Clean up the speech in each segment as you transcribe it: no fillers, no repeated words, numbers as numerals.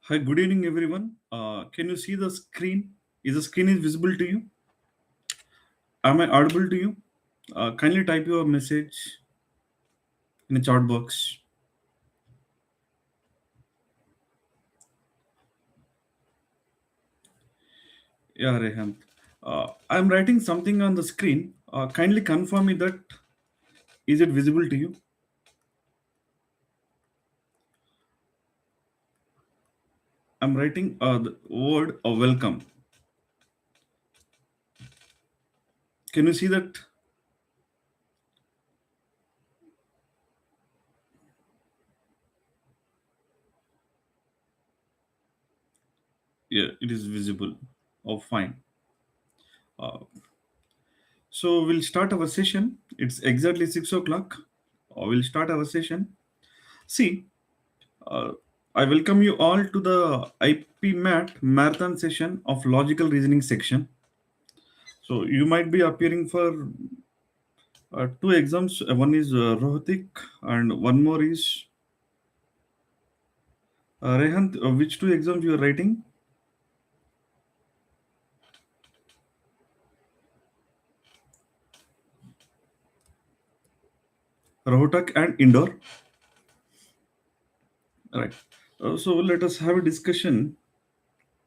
Hi, good evening, everyone. Can you see the screen? Is the screen is visible to you? Am I audible to you? Kindly type your message in the chat box. Yeah, Rehan. I'm writing something on the screen. Kindly confirm me that is it visible to you? I'm writing the word welcome. Can you see that? Yeah, it is visible. Oh, fine. Uh, so we'll start our session. It's exactly 6 o'clock. We'll start our session. See, Uh, I welcome you all to the IPMAT marathon session of logical reasoning section. So you might be appearing for two exams. One is Rohtik and one more is Rehan. Which two exams you are writing? Rohtak and Indoor. Right. So let us have a discussion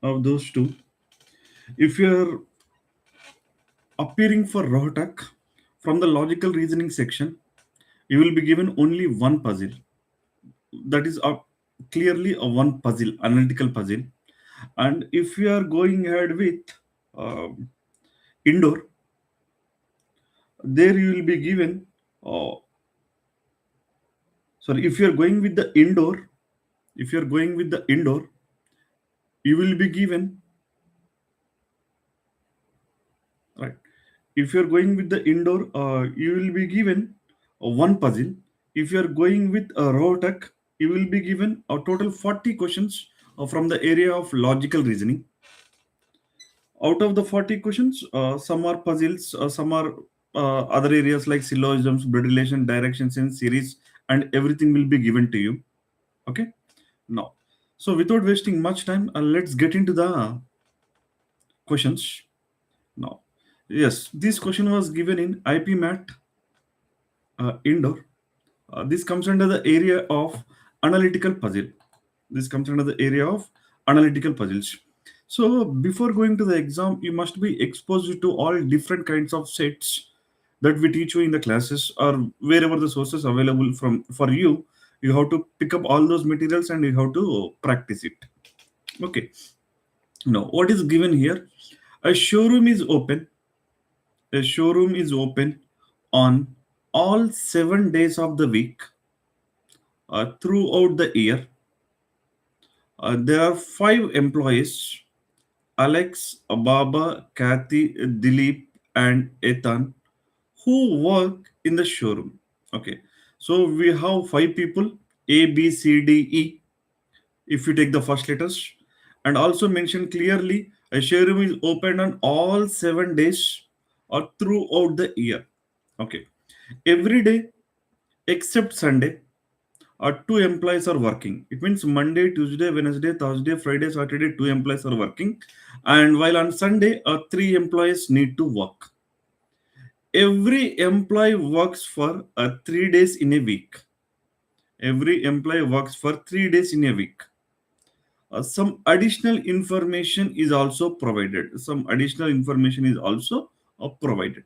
of those two. If you are appearing for Rohtak from the logical reasoning section, you will be given only one puzzle. That is clearly a one puzzle, analytical puzzle. And if you are going ahead with um indoor, there you will be given uh, sorry, if you are going with the indoor, if you are going with the indoor, you will be given, right, if you are going with the indoor, you will be given one puzzle. If you are going with a raw tech, you will be given a total 40 questions from the area of logical reasoning. Out of the 40 questions, some are puzzles, some are other areas like syllogisms, blood relation, directions in series, and everything will be given to you. Okay. Now, so without wasting much time, let's get into the questions. Now, yes, this question was given in IPMAT indoor. This comes under the area of analytical puzzle. This comes under the area of analytical puzzles. So before going to the exam, you must be exposed to all different kinds of sets that we teach you in the classes or wherever the sources available from for you. You have to pick up all those materials and you have to practice it. Okay. Now, what is given here? A showroom is open. A showroom is open on all 7 days of the week throughout the year. There are five employees: Alex, Baba, Kathy, Dilip, and Ethan, who work in the showroom. Okay, so we have five people: A, B, C, D, E. If you take the first letters, and also mention clearly, a showroom is open on all 7 days or throughout the year. Okay, every day except Sunday, two employees are working. It means Monday, Tuesday, Wednesday, Thursday, Friday, Saturday, two employees are working. And while on Sunday, three employees need to work. Every employee works for 3 days in a week. Every employee works for 3 days in a week. Some additional information is also provided. Some additional information is also provided.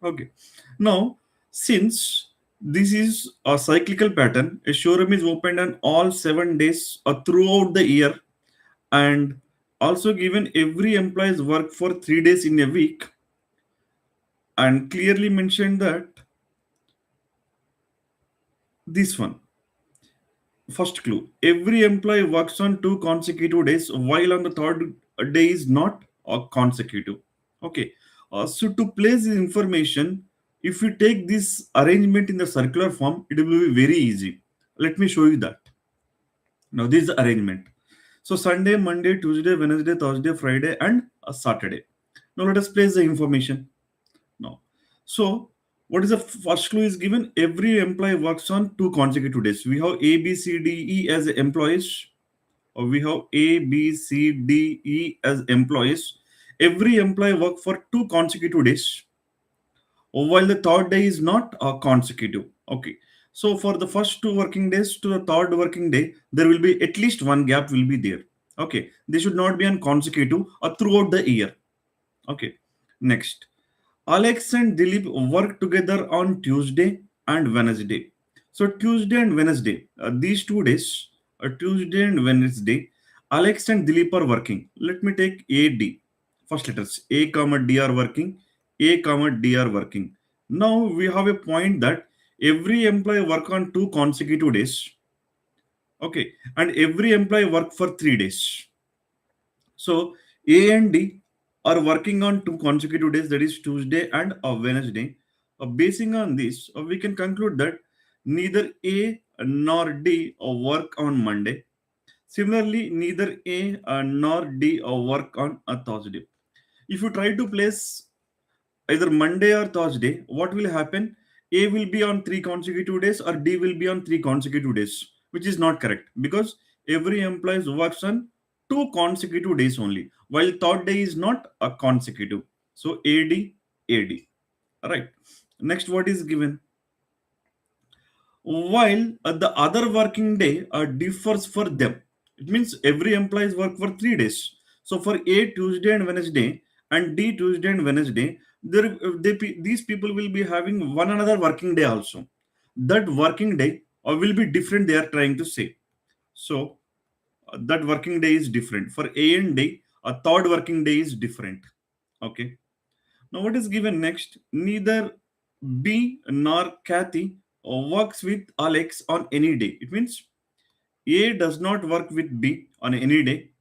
Okay. Now, since this is a cyclical pattern, a showroom is opened on all 7 days throughout the year, and also given every employee's work for 3 days in a week, and clearly mentioned that this one. First clue: every employee works on two consecutive days, while on the third day is not consecutive. Okay. So to place this information, if you take this arrangement in the circular form, it will be very easy. Let me show you that. Now, this is the arrangement. So Sunday, Monday, Tuesday, Wednesday, Thursday, Friday, and Saturday. Now let us place the information. Now, so what is the first clue is given? Every employee works on two consecutive days. We have A, B, C, D, E as employees. We have A, B, C, D, E as employees. Every employee work for 2 consecutive days, while the third day is not consecutive. Okay. So for the first 2 working days to the third working day, there will be at least one gap will be there. Okay. They should not be on consecutive or throughout the year. Okay. Next. Alex and Dilip work together on Tuesday and Wednesday. So Tuesday and Wednesday, these 2 days, Tuesday and Wednesday, Alex and Dilip are working. Let me take A D. First letters A comma D are working. A comma D are working. Now we have a point that every employee work on 2 consecutive days. Okay, and every employee work for 3 days. So A and D are working on 2 consecutive days, that is Tuesday and Wednesday. Basing on this, we can conclude that neither A nor D work on Monday. Similarly, neither A nor D work on a Thursday. If you try to place either Monday or Thursday, what will happen? A will be on 3 consecutive days or D will be on 3 consecutive days, which is not correct because every employee works on 2 consecutive days only, while third day is not a consecutive. So AD, AD. Right. Next, what is given? While the other working day differs for them. It means every employees work for 3 days. So for A Tuesday and Wednesday and D Tuesday and Wednesday, these people will be having one another working day also. That working day will be different. They are trying to say. So that working day is different for A and D. A third working day is different. Okay. Now, what is given next? Neither B nor Kathy works with Alex on any day. It means A does not work with B on any day.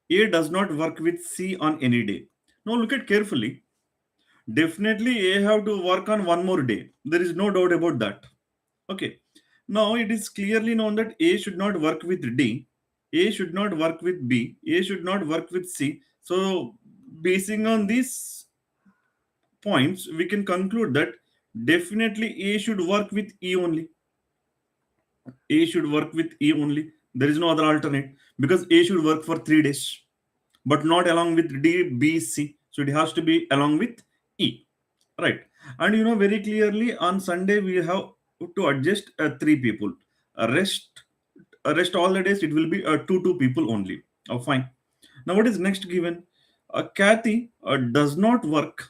A does not work with C on any day. Now, look at carefully. Definitely, A have to work on one more day. There is no doubt about that. Okay. Now, it is clearly known that A should not work with D. A should not work with B. A should not work with C. So, basing on this points, we can conclude that definitely A should work with E only. A should work with E only. There is no other alternate because A should work for 3 days, but not along with D, B, C. So it has to be along with E, right? And you know very clearly on Sunday we have to adjust 3 people. Rest, rest all the days it will be two people only. Oh, fine. Now what is next given? Kathy does not work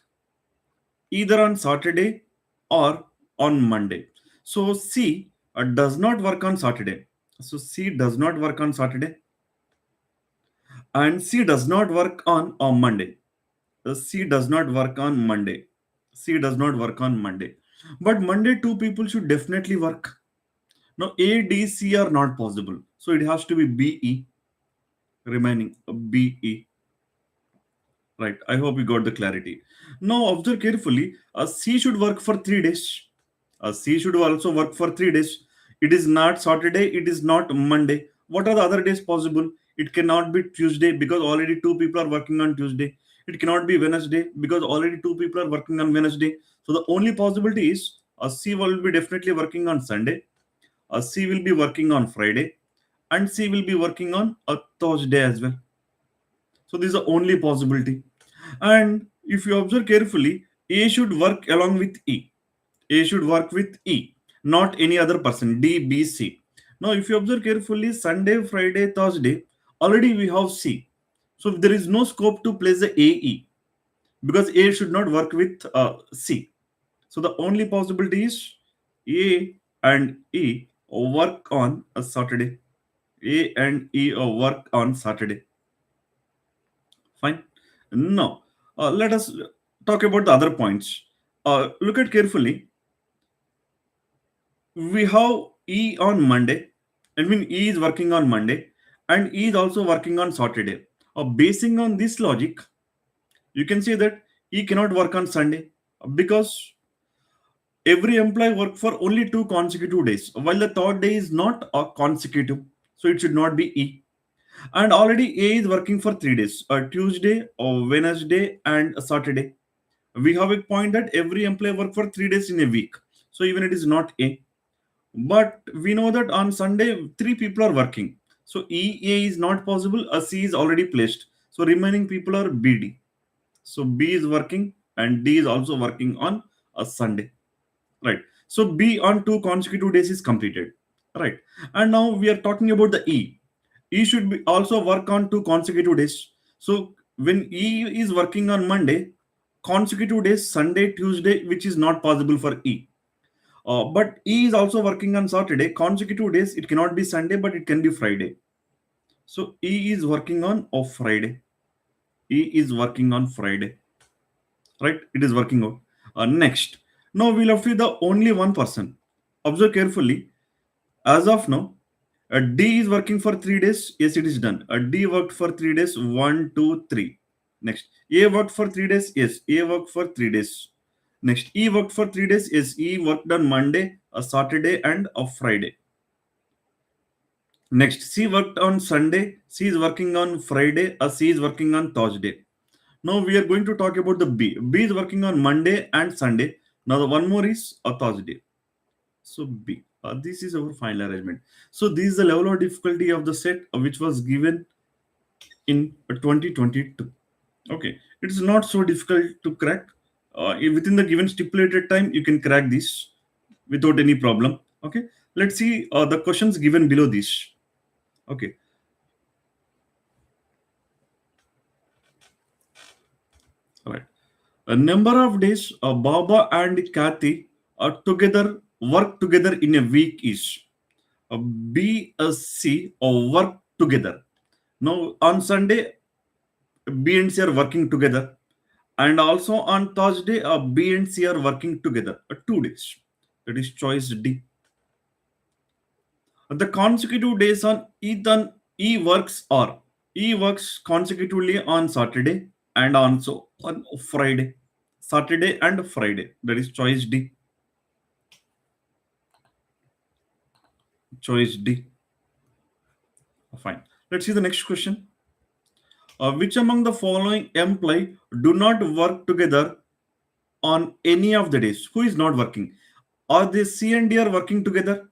either on Saturday or on Monday. So C does not work on Saturday. So C does not work on Saturday and C does not work on Monday. C does not work on Monday. C does not work on Monday. But Monday, 2 people should definitely work. Now A, D, C are not possible. So it has to be B, E remaining. B, E. Right. I hope you got the clarity. Now observe carefully. C should work for 3 days. C should also work for 3 days. It is not Saturday. It is not Monday. What are the other days possible? It cannot be Tuesday because already 2 people are working on Tuesday. It cannot be Wednesday because already 2 people are working on Wednesday. So the only possibility is C will be definitely working on Sunday. C will be working on Friday, and C will be working on a Thursday as well. So this is the only possibility. And if you observe carefully, A should work along with E. A should work with E, not any other person, D, B, C. Now, if you observe carefully, Sunday, Friday, Thursday, already we have C. So there is no scope to place the AE because A should not work with C. So the only possibility is A and E work on a Saturday. A and E work on Saturday. Fine. Now, let us talk about the other points. Look at carefully. We have E on Monday. I mean, E is working on Monday, and E is also working on Saturday. Basing on this logic, you can say that E cannot work on Sunday because every employee work for only 2 consecutive days, while the third day is not a consecutive, so it should not be E. And already A is working for 3 days: Tuesday, or Wednesday, and a Saturday. We have a point that every employee work for 3 days in a week, so even it is not A. But we know that on Sunday, 3 people are working. So EA is not possible. A C is already placed. So remaining people are BD. So B is working and D is also working on a Sunday. Right. So B on 2 consecutive days is completed. Right. And now we are talking about the E. E should be also work on 2 consecutive days. So when E is working on Monday, consecutive days, Sunday, Tuesday, which is not possible for E. But E is also working on Saturday, consecutive days. It cannot be Sunday, but it can be Friday. So E is working on off Friday. E is working on Friday. Right? It is working out. Next. Now we'll have to be the only one person. Observe carefully. As of now, D is working for 3 days. Yes, it is done. D worked for 3 days. One, two, three. Next. A worked for 3 days. Yes, A worked for 3 days. Next. E worked for 3 days. Yes, E worked on Monday, a Saturday, and a Friday. Next, C worked on Sunday. C is working on Friday. C is working on Thursday. Now we are going to talk about the B. B is working on Monday and Sunday. Now the one more is a Thursday. So B. This is our final arrangement. So this is the level of difficulty of the set which was given in 2022. Okay, it is not so difficult to crack. Within the given stipulated time, you can crack this without any problem. Okay, let's see the questions given below this. Okay, all right. A number of days Baba and Kathy together work together in a week is B, C or work together. Now on Sunday, B and C are working together, and also on Thursday, B and C are working together. 2 days. That is choice D. The consecutive days on Ethan E works are E works consecutively on Saturday and also on Friday. Saturday and Friday. That is choice D. Choice D. Fine. Let's see the next question. Which among the following employee do not work together on any of the days? Who is not working? Are they C and D are working together?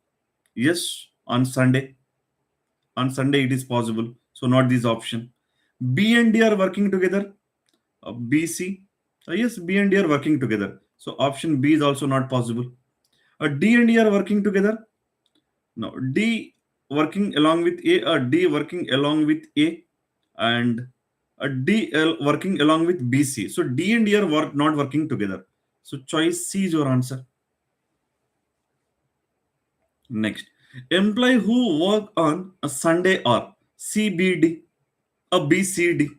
Yes, on Sunday. On Sunday it is possible. So not this option. B and D are working together. B, C. Yes, B and D are working together. So option B is also not possible. D and E are working together. No, D working along with A, D working along with A, and D working along with BC. So D and E are not working together. So choice C is your answer. Next, employee who work on a Sunday are CBD, a BCD.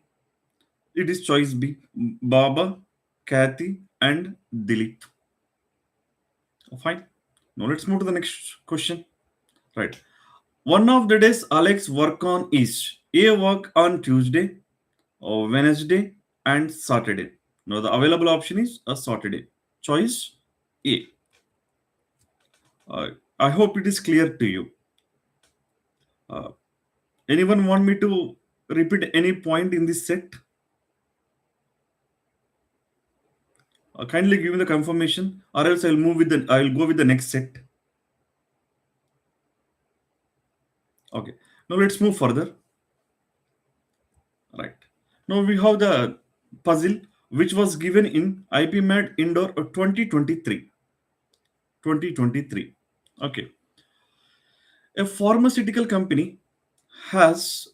It is choice B. Baba, Kathy, and Dilip. Fine. Now let's move to the next question. Right. One of the days Alex work on is A work on Tuesday, or Wednesday, and Saturday. Now the available option is a Saturday. Choice A. Uh, I hope it is clear to you. Uh, Anyone want me to repeat any point in this set? Kindly give me the confirmation, or else I'll go with the next set. Okay. Now let's move further. Right. Now we have the puzzle which was given in IPMAT Indoor 2023. 2023. Okay. A pharmaceutical company has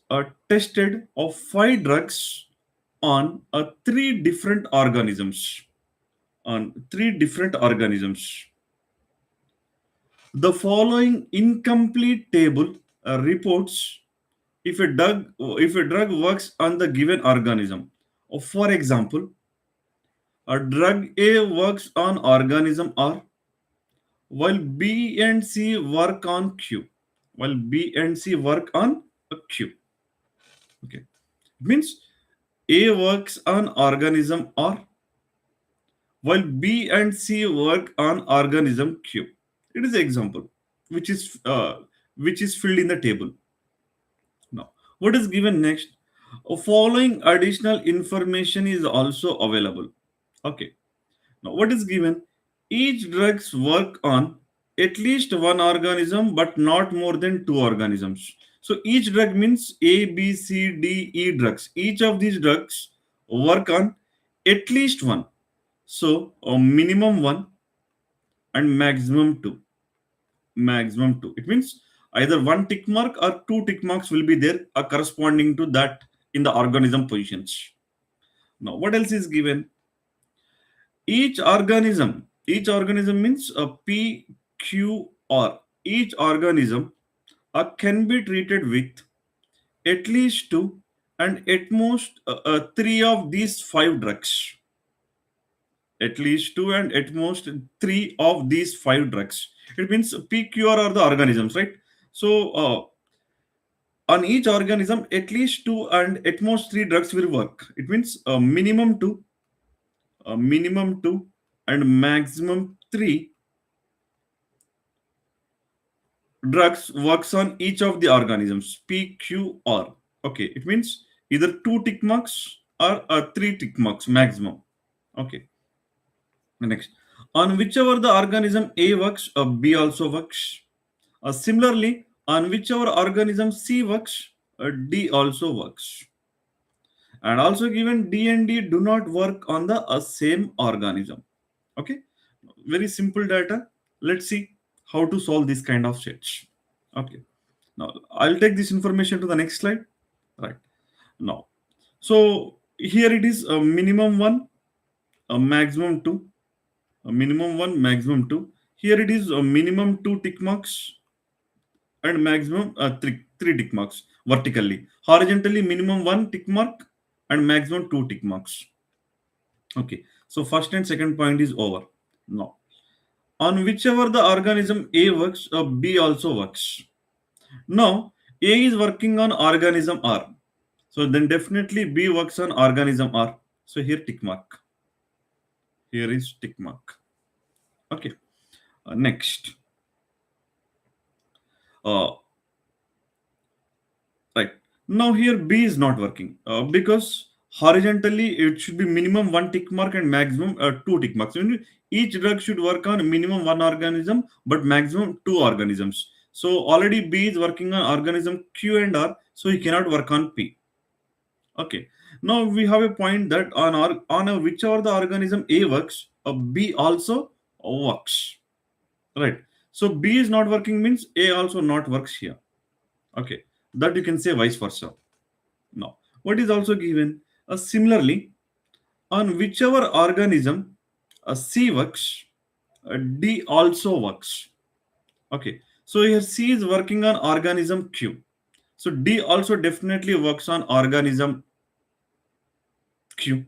tested of 5 drugs on three different organisms. On three different organisms. The following incomplete table reports if a drug works on the given organism. For example, a drug A works on organism R, while B and C work on Q. While B and C work on a Q. Okay. It means A works on organism R, while B and C work on organism Q. It is an example which is filled in the table. Now, what is given next? Following additional information is also available. Okay. Now, what is given? Each drugs work on at least one organism, but not more than two organisms. So each drug means A, B, C, D, E drugs. Each of these drugs work on at least one. So a minimum one and maximum two. Maximum two. It means either one tick mark or two tick marks will be there corresponding to that in the organism positions. Now, what else is given? Each organism means a P, Q, R. Each organism can be treated with at least two and at most three of these five drugs. At least two and at most three of these five drugs. It means PQR are the organisms, right? So on each organism, at least two and at most three drugs will work. It means minimum two, and maximum three drugs works on each of the organisms. PQR. Okay, it means either two tick marks or three tick marks maximum. Okay. Next, on whichever the organism A works, B also works. Similarly, on whichever organism C works, D also works. And also given D and D do not work on the same organism. Okay, very simple data. Let's see how to solve this kind of sets. Okay, now I'll take this information to the next slide. Right now, so here it is a minimum one, a maximum two, a minimum one, maximum two. Here it is a minimum two tick marks and maximum three tick marks vertically. Horizontally, minimum one tick mark and maximum two tick marks. Okay, so first and second point is over. Now, on whichever the organism A works, B also works. Now, A is working on organism R. So then definitely B works on organism R. So here tick mark. Here is tick mark. Okay. Next. Uh, right. Now here B is not working because horizontally it should be minimum one tick mark and maximum two tick marks. Each drug should work on minimum one organism but maximum two organisms. So already B is working on organism Q and R, so he cannot work on P. Okay. Now we have a point that on whichever the organism A works, B also works. Right. So B is not working means A also not works here. Okay. That you can say vice versa. Now, what is also given? Similarly, on whichever organism C works, D also works. Okay. So here C is working on organism Q. So D also definitely works on organism Q.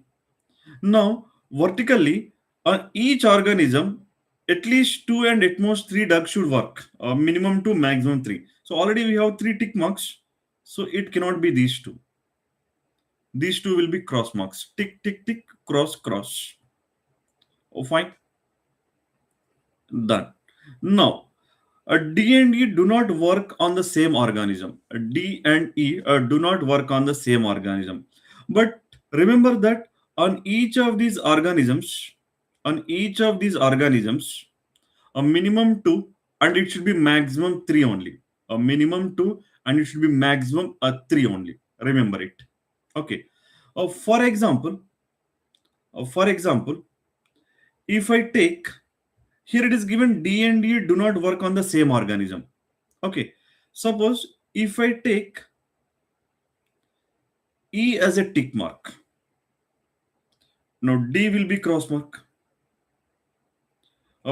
Now, vertically, on each organism, at least two and at most three ducks should work. Minimum two, maximum three. So already we have three tick marks. So it cannot be these two. These two will be cross marks. Tick, tick, tick, cross, cross. Oh, fine. Done. Now, D and E do not work on the same organism. D and E do not work on the same organism. But remember that on each of these organisms, a minimum two and it should be maximum three only. A minimum two and it should be maximum three only. Remember it. Okay. For example, if I take here it is given D and E do not work on the same organism. Okay. Suppose if I take E as a tick mark, now D will be cross mark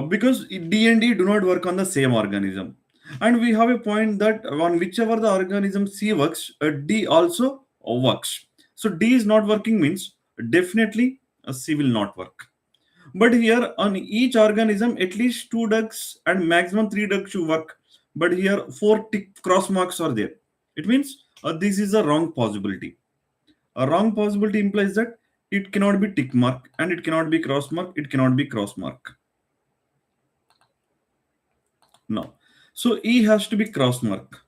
because D and E do not work on the same organism. And we have a point that on whichever the organism C works, D also works. So D is not working means definitely C will not work. But here on each organism, at least two ducks and maximum three ducks should work. But here four tick cross marks are there. It means this is a wrong possibility. A wrong possibility implies that it cannot be tick mark and it cannot be cross mark. It cannot be cross mark. No. So E has to be cross mark.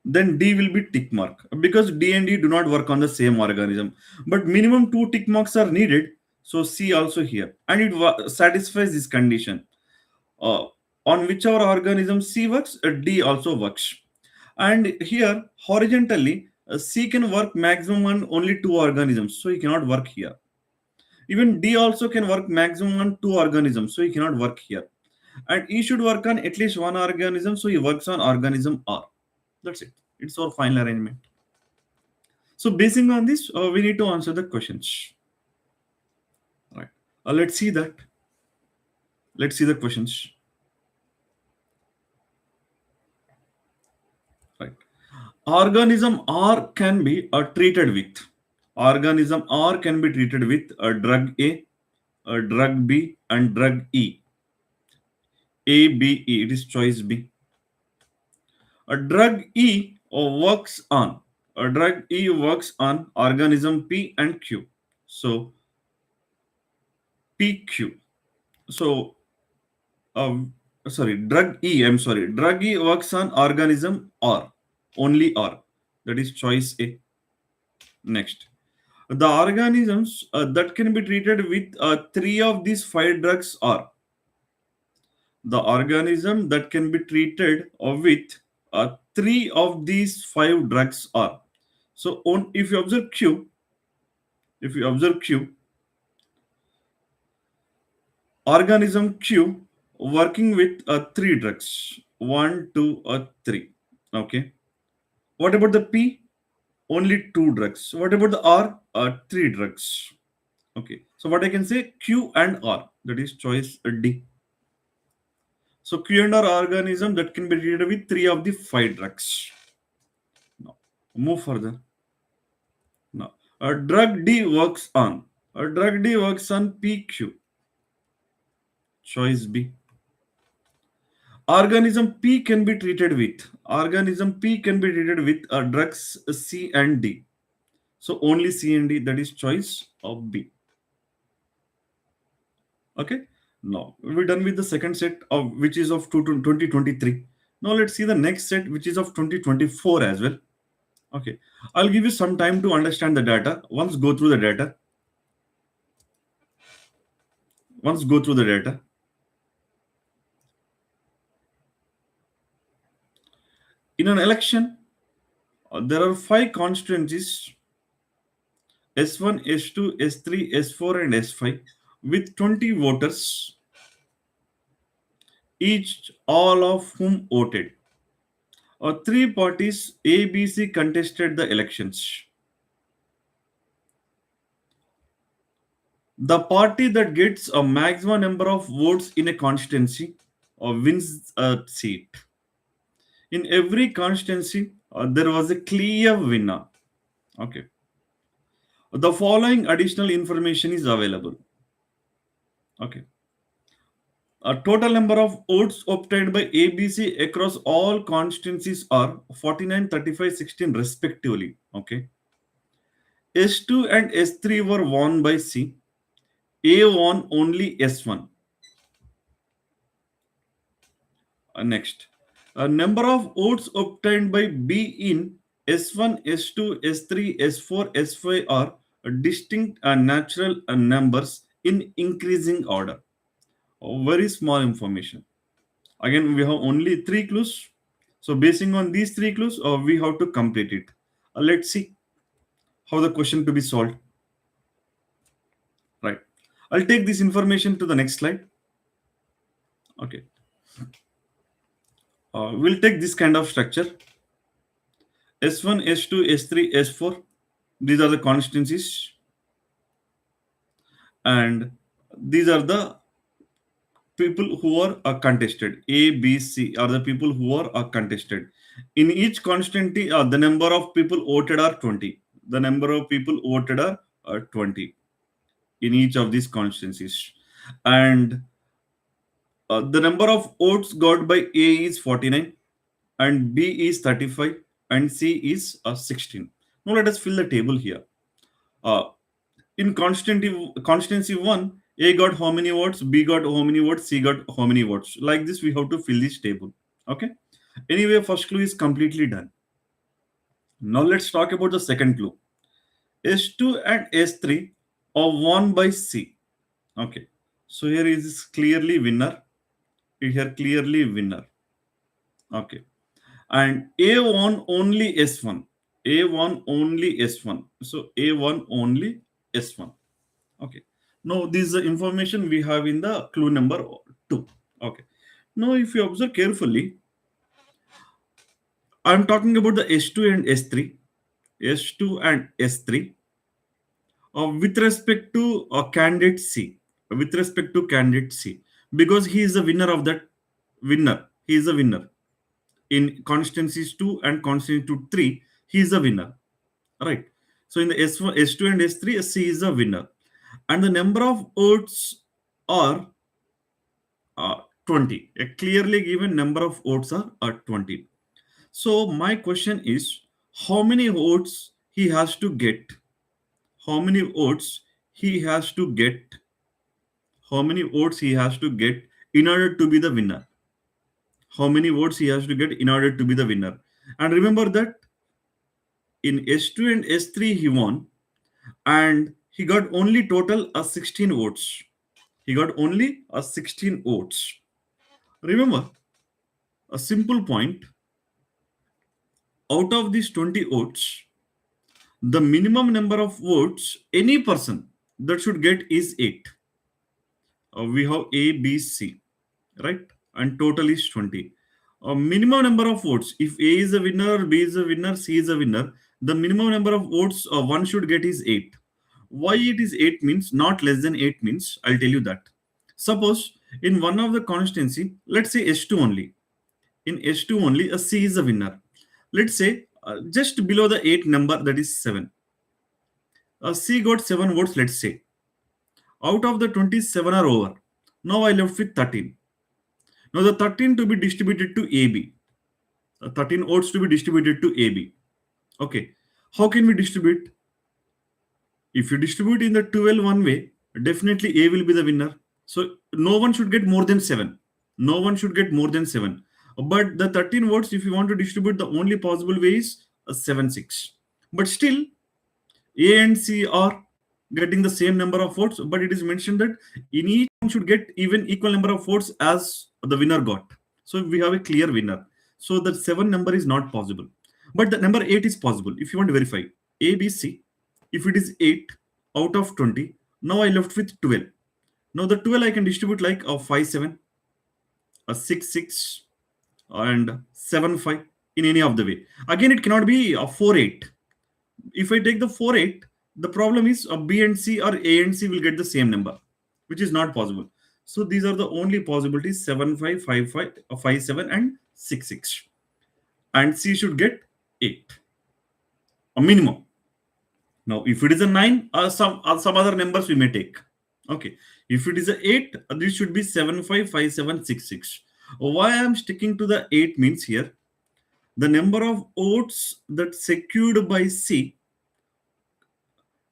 Then D will be tick mark because D and E do not work on the same organism. But minimum two tick marks are needed. So C also here. And it satisfies this condition. Uh, on whichever organism C works, D also works. And here, horizontally, C can work maximum on only two organisms, so he cannot work here. Even D also can work maximum on two organisms, so he cannot work here. And E should work on at least one organism, so he works on organism R. That's it. It's our final arrangement. So, basing on this, we need to answer the questions. Right. Let's see that. Let's see the questions. Right. Organism R can be treated with. Organism R can be treated with a drug A, drug B, and drug E. A, B, E. It is choice B. A drug works on. A drug E works on organism P and Q. So PQ. So sorry, drug E. I'm sorry. Drug E works on organism R. Only R. That is choice A. Next. The organisms that can be treated with three of these five drugs are the organism that can be treated with three of these five drugs are. So, if you observe Q, if you observe Q, organism Q working with three drugs, one, two, three. Okay. What about the P? Only two drugs. What about the R? Three drugs. Okay. So what I can say Q and R. That is choice D. So Q and R organism that can be treated with three of the five drugs. Now, move further. Now, a drug D works on. A drug D works on PQ. Choice B. Organism P can be treated with. Organism P can be treated with drugs C and D. So only C and D. That is choice of B. Okay. Now we're done with the second set of which is of 2023. Now let's see the next set which is of 2024 as well. Okay. I'll give you some time to understand the data. Once go through the data. Once go through the data. In an election, there are five constituencies S1, S2, S3, S4, and S5 with 20 voters, each all of whom voted. Three parties A, B, C contested the elections. The party that gets a maximum number of votes in a constituency wins a seat. In every constituency, there was a clear winner. Okay. The following additional information is available. Okay. A total number of votes obtained by ABC across all constituencies are 49, 35, 16 respectively. Okay. S2 and S3 were won by C. A won only S1. Next, a number of votes obtained by B in S1, S2, S3, S4, S5 are distinct and natural numbers in increasing order. Very small information. Again, we have only three clues. So, basing on these three clues, we have to complete it. Let's see how the question to be solved. Right. I'll take this information to the next slide. Okay. We'll take this kind of structure. S1, S2, S3, S4. These are the constituencies. And these are the people who are contested. A, B, C are the people who are contested. In each constituency, the number of people voted are 20. The number of people voted are 20 in each of these constituencies. And the number of votes got by A is 49 and B is 35 and C is 16. Now let us fill the table here. Uh, in constituency 1, A got how many votes, B got how many votes, C got how many votes. Like this, we have to fill this table. Okay. Anyway, first clue is completely done. Now let's talk about the second clue. S2 and S3 are won by C. Okay. So here is clearly winner. Here clearly winner. Okay. and A1 only S1. A1 only S1. So A1 only S1. Okay. Now this is the information we have in the clue number 2. Okay. Now if you observe carefully, I'm talking about the S2 and S3. S2 and S3 with respect to candidate C. With respect to candidate C. Because he is the winner of that winner. He is a winner. In constituencies 2 and constituency 3, he is a winner. Right. So in the S1, S2 and S3, C is a winner. And the number of votes are 20. A clearly given number of votes are 20. So my question is, how many votes he has to get? How many votes he has to get? How many votes he has to get in order to be the winner? How many votes he has to get in order to be the winner? And remember that in S2 and S3 he won, and he got only total 16 votes. He got only 16 votes. Remember, a simple point, out of these 20 votes, the minimum number of votes any person that should get is 8. We have A, B, C, right? And total is 20. A minimum number of votes, if A is a winner, B is a winner, C is a winner, the minimum number of votes one should get is 8. Why it is 8 means not less than 8 means, I'll tell you that. Suppose in one of the constituency, let's say S2 only. In S2 only, a C is a winner. Let's say just below the 8 number, that is 7. C got 7 votes, let's say. Out of the 27 are over. Now I left with 13. Now the 13 to be distributed to AB. 13 votes to be distributed to AB. Okay. How can we distribute? If you distribute in the 12 one way, definitely A will be the winner. So no one should get more than 7. No one should get more than 7. But the 13 votes, if you want to distribute, the only possible way is 7 6. But still, A and C are getting the same number of votes, but it is mentioned that in each one should get even equal number of votes as the winner got. So we have a clear winner. So the 7 number is not possible. But the number 8 is possible. If you want to verify A, B, C, if it is 8 out of 20, now I left with 12. Now the 12 I can distribute like a 5 7, a 6 6, and 7 5 in any of the way. Again, it cannot be a 4 8. If I take the 4 8, the problem is B and C or A and C will get the same number, which is not possible. So these are the only possibilities: 7 5 5 5, 5 7, and 6 6. And C should get 8, a minimum. Now, if it is a 9, some other numbers we may take. Okay. If it is a 8, this should be 7 5 5 7 6 6. Why I am sticking to the 8 means here, the number of votes that secured by C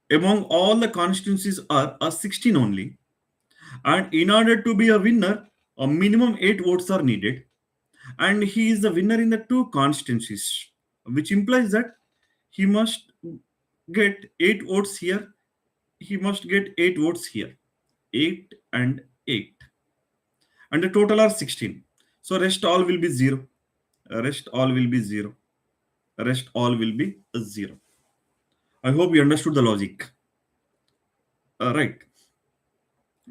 among all the constituencies are 16 only. And in order to be a winner, a minimum 8 votes are needed. And he is the winner in the 2 constituencies, which implies that he must get 8 votes here. He must get 8 votes here. 8 and 8. And the total are 16. So rest all will be 0. Rest all will be 0. Rest all will be 0. I hope you understood the logic. Right.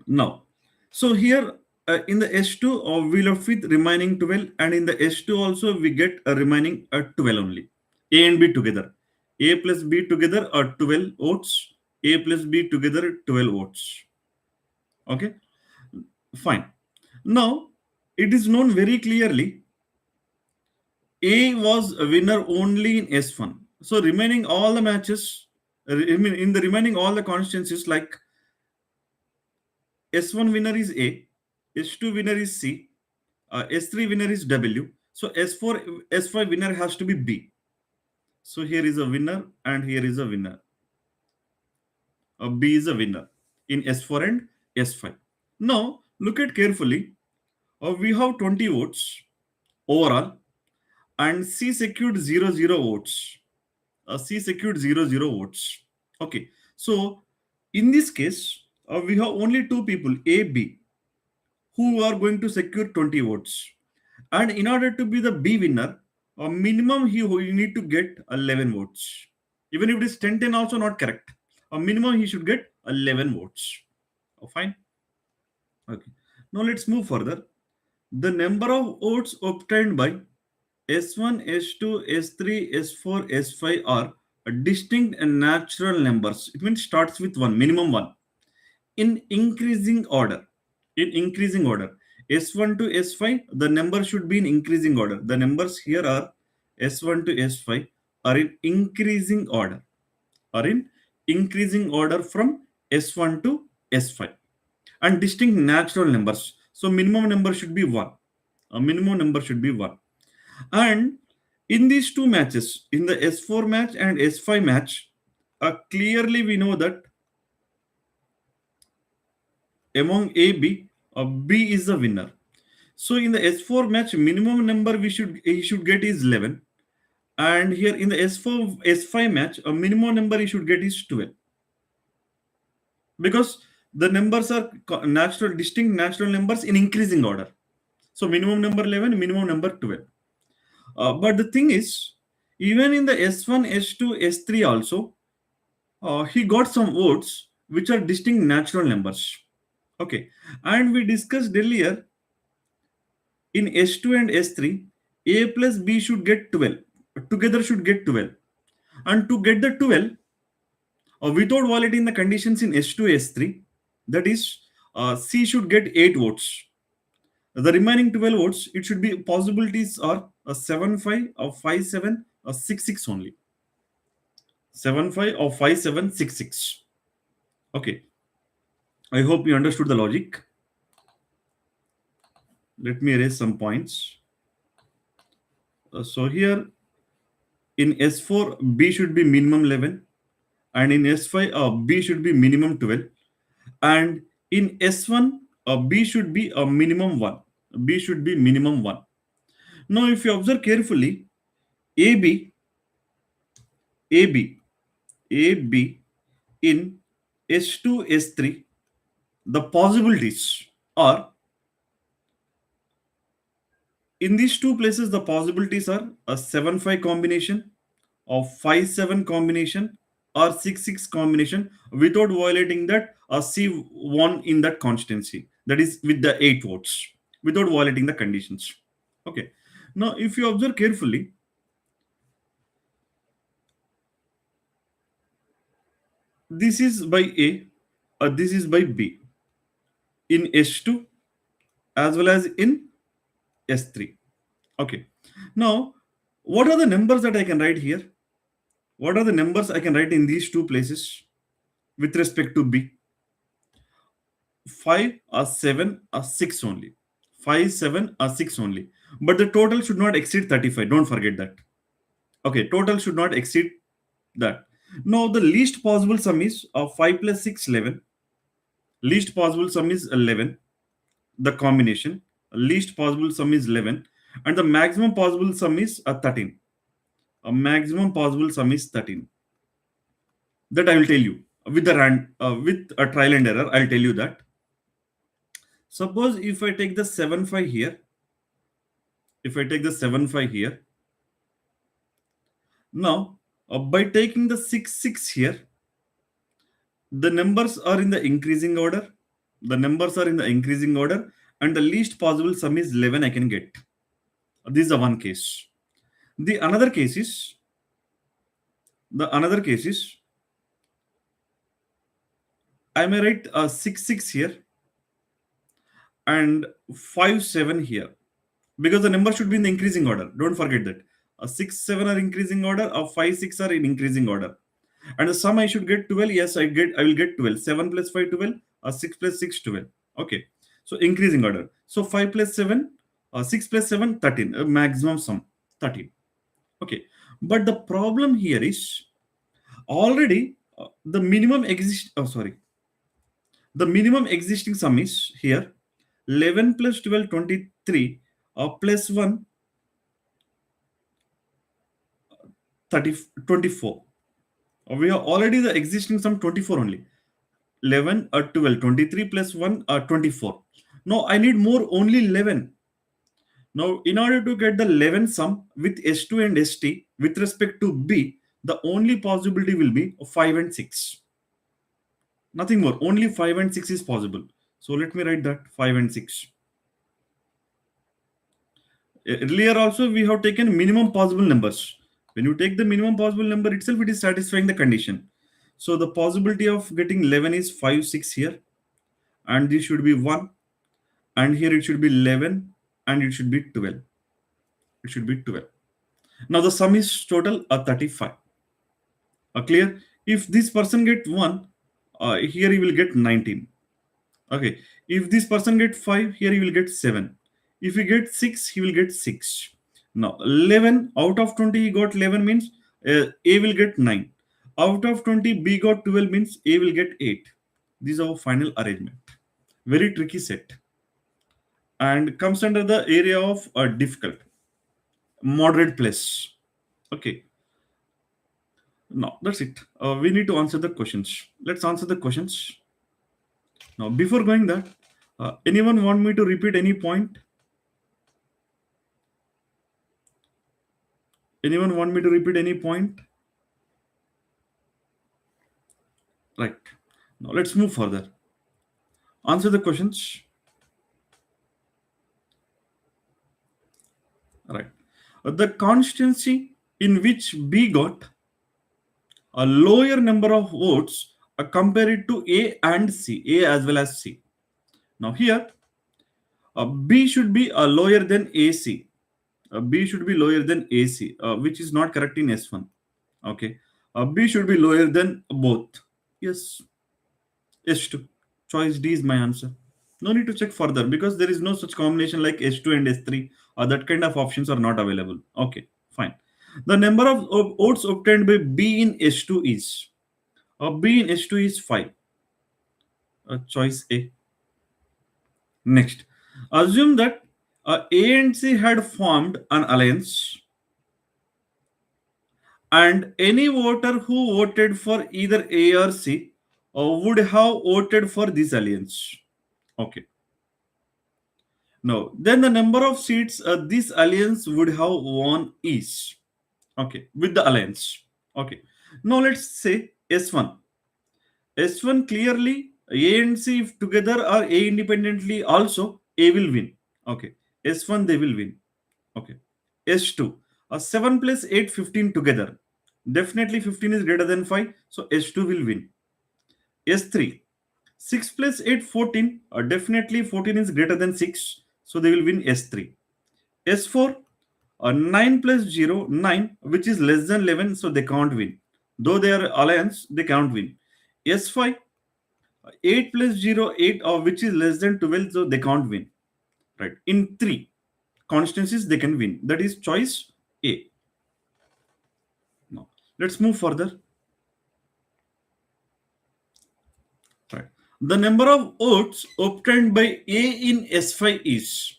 Now, so here in the S2, we left with remaining 12, and in the S2 also we get a remaining 12 only. A and B together. A plus B together are 12 votes. A plus B together 12 votes. Okay, fine. Now, it is known very clearly A was a winner only in S1. So remaining all the matches, I mean in the remaining all the constituencies, like S1 winner is A, S2 winner is C, S3 winner is W. So S4, S5 winner has to be B. So here is a winner and here is a winner. B is a winner in S4 and S5. Now look at carefully. We have 20 votes overall, and C secured 0 votes. C secured 0 votes. Okay. So in this case, we have only 2 people, A, B, who are going to secure 20 votes. And in order to be the B winner, minimum he need to get 11 votes. Even if it is 10-10 also not correct. A minimum he should get 11 votes. Oh, fine. Okay. Now let's move further. The number of votes obtained by S1, S2, S3, S4, S5 are distinct and natural numbers. It means starts with one, minimum one, in increasing order. In increasing order. S1 to S5, the number should be in increasing order. The numbers here are S1 to S5 are in increasing order. Are in increasing order from S1 to S5. And distinct natural numbers. So minimum number should be 1. A minimum number should be 1. And in these two matches, in the S4 match and S5 match, clearly we know that among A, B, B is the winner. So in the S4 match, minimum number he should get is 11. And here in the S4 S5 match, a minimum number he should get is 12. Because the numbers are natural, distinct natural numbers in increasing order. So minimum number 11, minimum number 12. But the thing is, even in the S1, S2, S3 also, he got some votes which are distinct natural numbers. Okay. And we discussed earlier in S2 and S3, A plus B should get 12. Together should get 12. And to get the 12, without violating the conditions in S2, S3, that is, C should get 8 votes. The remaining 12 votes, it should be possibilities are a 7-5 or 5-7 or 6-6 only. 7-5 or 5-7-6-6. Okay. I hope you understood the logic. Let me erase some points. So here in S4, B should be minimum 11. And in S5, B should be minimum 12. And in S1, B should be a minimum 1. B should be minimum 1. Now, if you observe carefully, AB, AB, AB in S2, S3, the possibilities are, in these two places, the possibilities are a 7-5 combination, of 5-7 combination, or 6-6 combination without violating that C1 in that constancy. That is with the 8 votes, without violating the conditions. Okay. Now, if you observe carefully, this is by A, or this is by B in S2 as well as in S3. Okay. Now, what are the numbers that I can write here? What are the numbers I can write in these two places with respect to B? 5 or 7 or 6 only. 5, 7 or 6 only. But the total should not exceed 35. Don't forget that. Okay, total should not exceed that. Now, the least possible sum is 5 plus 6, 11. Least possible sum is 11. The combination. Least possible sum is 11. And the maximum possible sum is 13. A maximum possible sum is 13. That I will tell you. With a trial and error, I'll tell you that. Suppose if I take the 7-5 here, now by taking the 6-6 here, the numbers are in the increasing order. And the least possible sum is 11 I can get. This is the one case. The another case is I may write 6-6 here and 5-7 here, because the number should be in the increasing order. Don't forget that. 6-7 are increasing order, or 5-6 are in increasing order. And the sum I should get 12. Yes, I will get 12. 7 plus 5, 12. 6 plus 6, 12. Okay. So increasing order. So 5 plus 7, 6 plus 7, 13. Maximum sum 13. Okay. But the problem here is already the minimum the minimum existing sum is here 11 plus 12, 23, plus 1, 30, 24. We have already the existing sum 24 only. 11 or 12, 23 plus 1 or 24. No, I need more, only 11. Now, in order to get the 11 sum with S2 and ST with respect to B, the only possibility will be 5 and 6. Nothing more. Only 5 and 6 is possible. So let me write that 5 and 6. Earlier also we have taken minimum possible numbers. When you take the minimum possible number itself, it is satisfying the condition. So the possibility of getting 11 is 5, 6 here, and this should be 1, and here it should be 11, and it should be 12. It should be 12. Now the sum is total 35. Clear? If this person get 1, here he will get 19. Okay. If this person get 5, here he will get 7. If he get 6, he will get 6. Now 11 out of 20 he got 11 means A will get 9. Out of 20 B got 12 means A will get 8. This is our final arrangement. Very tricky set and comes under the area of difficult, moderate plus. Okay. Now that's it. We need to answer the questions. Let's answer the questions. Now before going that, anyone want me to repeat any point? Anyone want me to repeat any point? Right. Now let's move further. Answer the questions. Right. The constituency in which B got a lower number of votes compared to A and C, A as well as C. Now here, B should be lower than AC. B should be lower than AC, which is not correct in S1. Okay. B should be lower than both. Yes, S2. Choice D is my answer. No need to check further because there is no such combination like S2 and S3. That kind of options are not available. Okay, fine. The number of votes obtained by B in S2 is B in S2 is 5. Choice A. Next, assume that A and C had formed an alliance, and any voter who voted for either A or C would have voted for this alliance. Okay. Now, then the number of seats this alliance would have won is okay with the alliance. Okay. Now let's say S1. S1 clearly A and C if together or A independently also A will win. Okay. S1 they will win. Okay. S2. 7 plus 8, 15 together. Definitely 15 is greater than 5. So S2 will win. S3. 6 plus 8, 14. Definitely 14 is greater than 6. So they will win S3. S4. 9 plus 0, 9, which is less than 11. So they can't win. Though they are alliance, they can't win. S5. 8 plus 0, 8, which is less than 12. So they can't win. Right. In 3 constancies, they can win. That is choice A. Now, let's move further. Right. The number of votes obtained by A in S5 is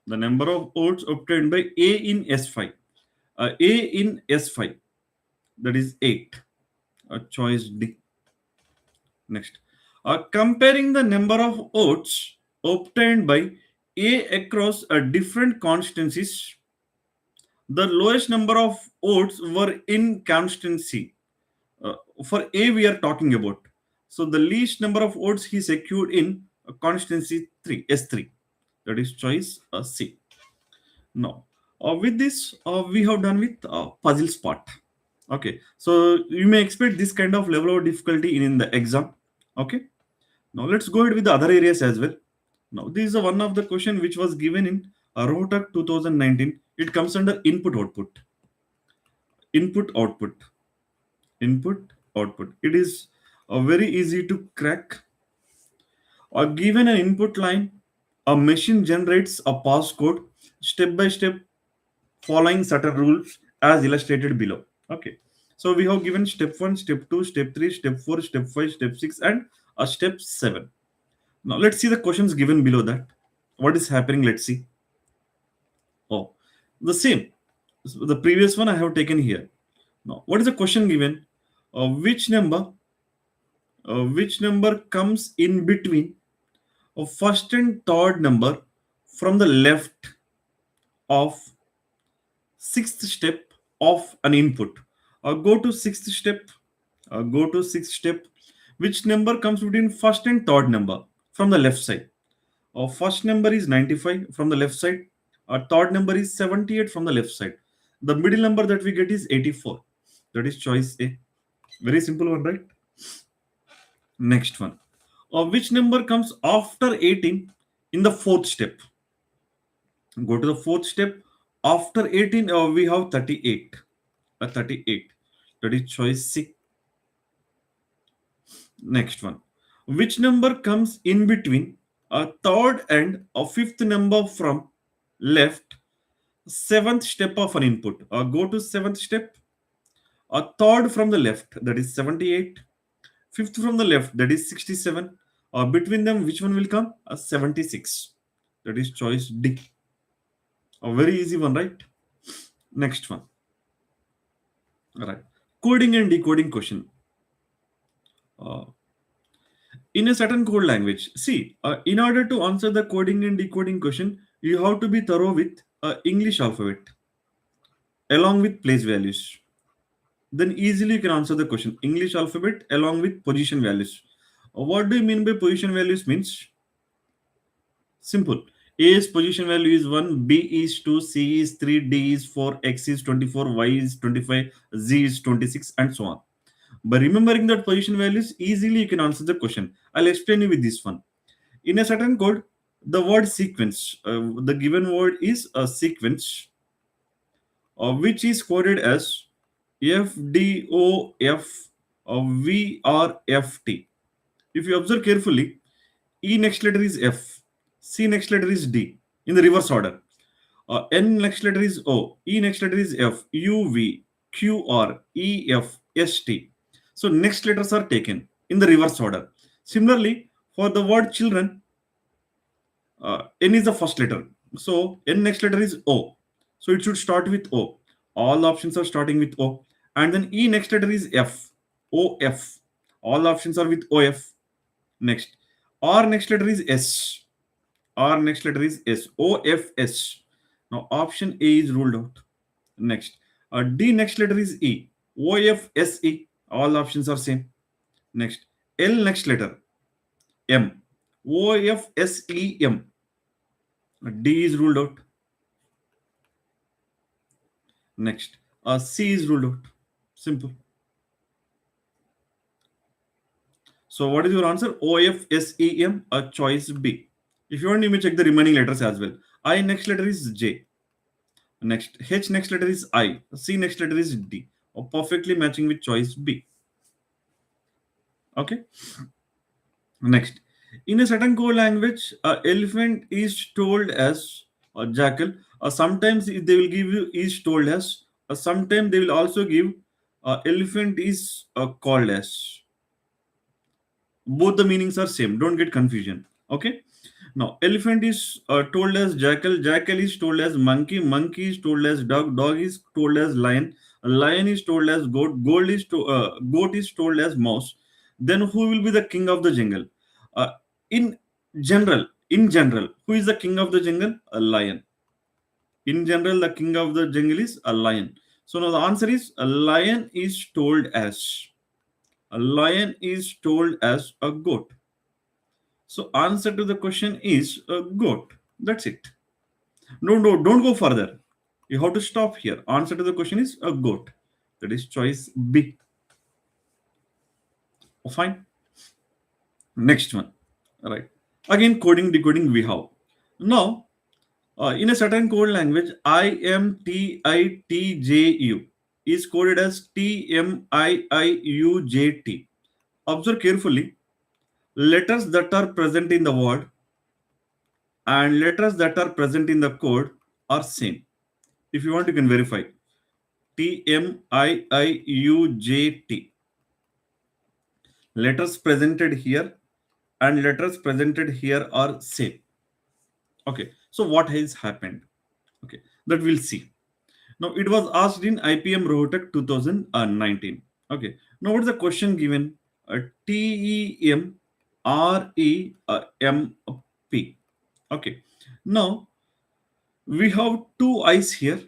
the number of votes obtained by A in S5. A in S5, that is 8. Choice D. Next, comparing the number of votes obtained by A across different constituencies, the lowest number of votes were in constituency. For A, we are talking about. So the least number of votes he secured in constituency 3, S3. That is choice C. Now, with this, we have done with puzzles part. Okay, so you may expect this kind of level of difficulty in the exam. Okay, now let's go ahead with the other areas as well. Now, this is one of the question which was given in Rotak 2019. It comes under input output. Input output. Input output. It is very easy to crack. Or given an input line, a machine generates a passcode step by step following certain rules as illustrated below. Okay. So we have given step 1, step 2, step 3, step 4, step 5, step 6, and a step 7. Now let's see the questions given below that. What is happening? Let's see. Oh, the same. So the previous one I have taken here. Now, what is the question given? Which number comes in between first and third number from the left of sixth step of an input. Go to sixth step. Go to sixth step. Which number comes between first and third number from the left side? First number is 95 from the left side. Third number is 78 from the left side. The middle number that we get is 84. That is choice A. Very simple one, right? Next one. Which number comes after 18 in the fourth step? Go to the fourth step. After 18, we have 38. 38. That is choice C. Next one. Which number comes in between a third and a fifth number from left seventh step of an input? Go to seventh step. A third from the left, that is 78. Fifth from the left, that is 67. Between them, which one will come? 76. That is choice D. A very easy one, right? Next one. All right. Coding and decoding question. Uh, in a certain code language, see, in order to answer the coding and decoding question, you have to be thorough with English alphabet along with place values. Then easily you can answer the question. English alphabet along with position values. What do you mean by position values? Means simple. A's position value is 1, B is 2, C is 3, D is 4, X is 24, Y is 25, Z is 26, and so on. By remembering that position values, easily you can answer the question. I'll explain you with this one. In a certain code, the word sequence, the given word is a sequence, which is coded as FDOF VRFT. If you observe carefully, E next letter is F, C next letter is D in the reverse order. N next letter is O, E next letter is F, U V, Q R, E F, S T. So next letters are taken in the reverse order. Similarly, for the word children, N is the first letter. So N next letter is O. So it should start with O. All options are starting with O. And then E next letter is F. O F. All options are with O F. Next. R next letter is S. R next letter is S. O F S. Now option A is ruled out. Next. D next letter is E. O F S E. All options are same. Next. L next letter M. O F S E M. D is ruled out. Next, C is ruled out. Simple. So, what is your answer? O F S E M. Choice B. If you want, you may check the remaining letters as well. I next letter is J. Next, H next letter is I. C next letter is D. Perfectly matching with choice B. Okay. Next, in a certain code language, elephant is told as a jackal. Sometimes they will give you is told as. Sometimes they will also give elephant is called as. Both the meanings are same. Don't get confusion. Okay. Now, elephant is told as jackal. Jackal is told as monkey. Monkey is told as dog. Dog is told as lion. Lion is told as goat. Goat is told as mouse. Then who will be the king of the jungle? Uh, in in general, who is the king of the jungle? A lion. In general, the king of the jungle is a lion. So now the answer is a lion is told as. A lion is told as a goat. So answer to the question is a goat. That's it. No, don't go further. You have to stop here. Answer to the question is a goat. That is choice B. Fine. Next one. All right. Again, coding, decoding we have. Now, in a certain code language, IMTITJU is coded as TMIIUJT. Observe carefully. Letters that are present in the word and letters that are present in the code are same. If you want, you can verify. TMIIUJT. Letters presented here and letters presented here are same. Okay. So what has happened? Okay. That we'll see. Now it was asked in IPM Rohtak 2019. Okay. Now what is the question given? TEMREMP. Okay. Now We have two I's here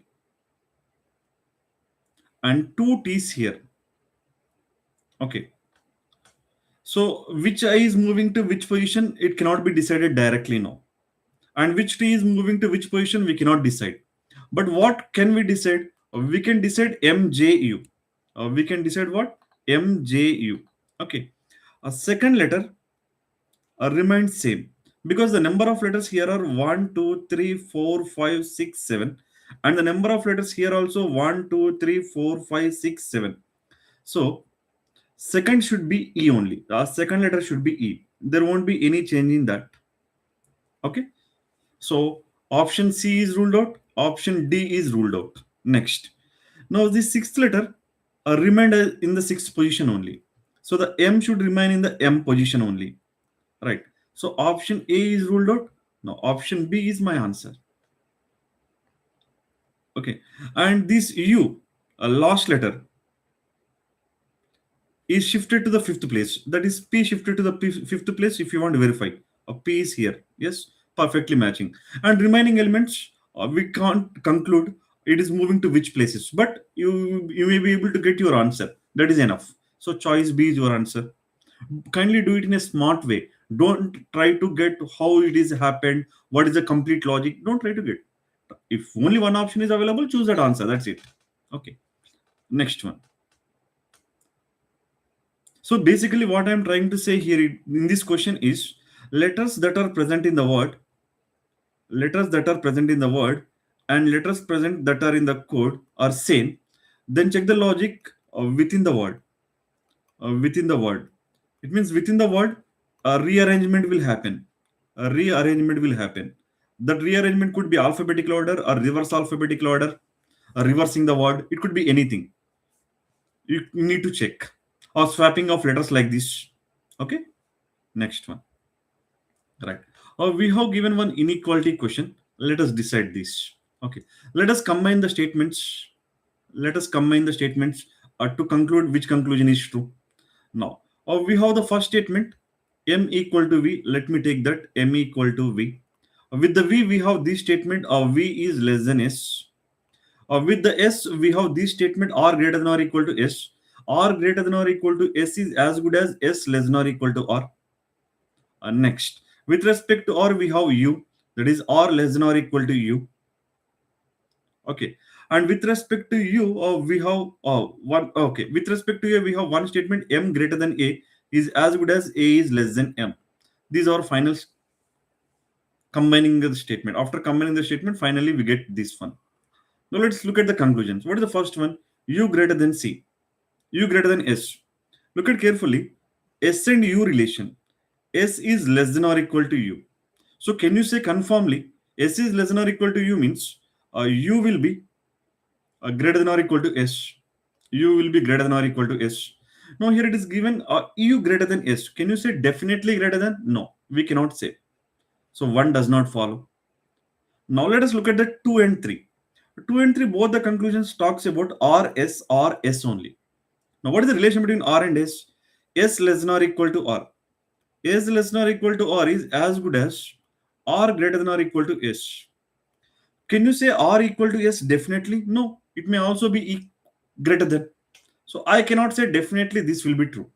and two T's here. Okay. So which I is moving to which position, it cannot be decided directly now. And which T is moving to which position, we cannot decide. But what can we decide? We can decide MJU. We can decide what? MJU. Okay. A second letter remains same because the number of letters here are 1, 2, 3, 4, 5, 6, 7, and the number of letters here also 1, 2, 3, 4, 5, 6, 7. So second should be E only. The second letter should be E. There won't be any change in that. Okay. So option C is ruled out. Option D is ruled out. Next. Now the sixth letter remained in the sixth position only. So the M should remain in the M position only. Right. So option A is ruled out. Now option B is my answer. Okay. And this U, a last letter, is shifted to the fifth place. That is P shifted to the fifth place if you want to verify. A P is here. Yes, perfectly matching. And remaining elements, we can't conclude it is moving to which places. But you may be able to get your answer. That is enough. So choice B is your answer. Kindly do it in a smart way. Don't try to get how it is happened, what is the complete logic. Don't try to get. If only one option is available, choose that answer. That's it. Okay. Next one. So basically, what I'm trying to say here in this question is letters that are present in the word, letters that are present in the word, and letters present that are in the code are same. Then check the logic within the word. Within the word, it means within the word, a rearrangement will happen. A rearrangement will happen. That rearrangement could be alphabetical order or reverse alphabetical order, or reversing the word. It could be anything. You need to check or swapping of letters like this. Okay. Next one. Right. We have given one inequality question. Let us decide this. Okay. Let us combine the statements. Let us combine the statements to conclude which conclusion is true. Now, we have the first statement m equal to v. Let me take that m equal to v. With the v, we have this statement of v is less than s. With the s, we have this statement r greater than or equal to s. R greater than or equal to s is as good as s less than or equal to r. Next, with respect to r, we have u, that is r less than or equal to u. Okay, and with respect to u, we have one. Okay, with respect to a, we have one statement m greater than a is as good as a is less than m. These are final combining the statement. After combining the statement, finally we get this one. Now let's look at the conclusions. What is the first one? U greater than c, u greater than s. Look at carefully. S and u relation. S is less than or equal to u. So can you say conformly S is less than or equal to U means U will be greater than or equal to S. U will be greater than or equal to S. Now here it is given U greater than S. Can you say definitely greater than? No, we cannot say. So one does not follow. Now let us look at the 2 and 3. 2 and 3, both the conclusions talks about R, S, R, S only. Now what is the relation between R and S? S less than or equal to R. S less than or equal to R is as good as R greater than or equal to S. Can you say R equal to S definitely? No, it may also be greater than. So I cannot say definitely this will be true.